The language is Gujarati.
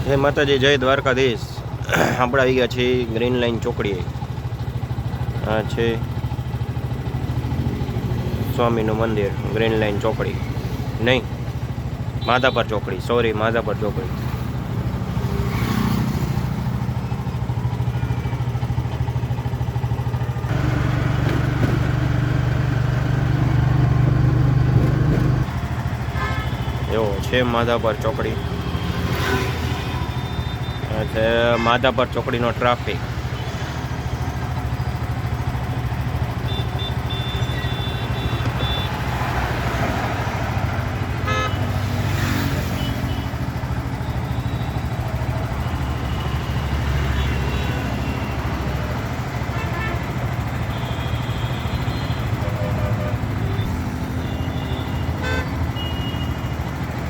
જય માતાજી, જય દ્વારકાધીશ. આપણે આવી ગયા છીએ ગ્રીન લાઈન ચોકડીએ. આ છે સ્વામીનું મંદિર. ગ્રીન લાઈન ચોકડી નહીં, માધાપર ચોકડી, સોરી, માધાપર ચોકડી. એવો છે માધાપર ચોકડી. માધાપર ચોકડીનો ટ્રાફિક.